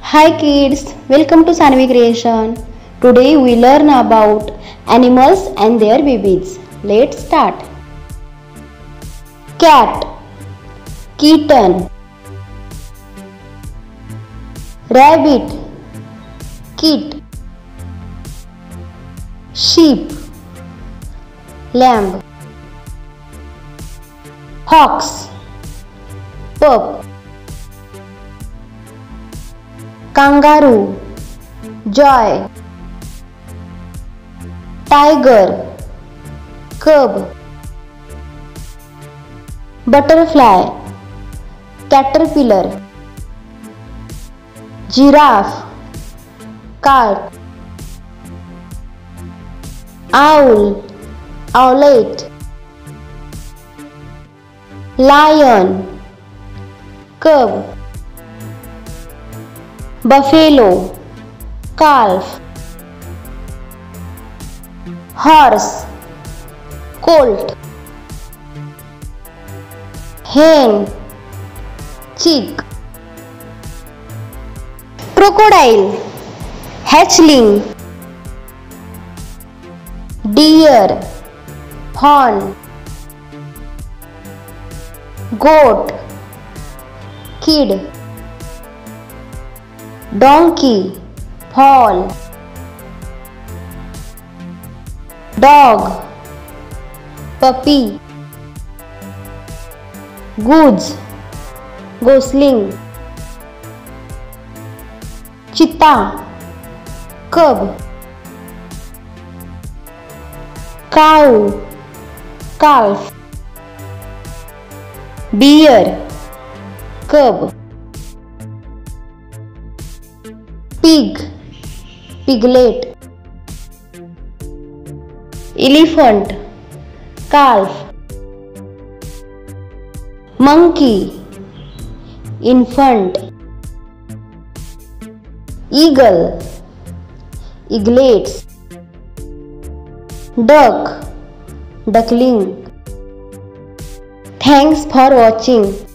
Hi kids, welcome to Sanvi Creation. Today we learn about animals and their babies. Let's start. Cat, kitten. Rabbit, kit. Sheep, lamb. Fox, pup. Kangaroo, joy. Tiger, cub. Butterfly, caterpillar. Giraffe, calf. Owl, owlet. Lion, cub. Buffalo, calf. Horse, colt. Hen, chick. Crocodile, hatchling. Deer, fawn. Goat, kid. Donkey, foal. Dog, puppy. Goose, gosling. Cheetah, cub. Cow, calf. Deer, cub. Pig, piglet. Elephant, calf. Monkey, infant. Eagle, eaglets. Duck, duckling. Thanks for watching.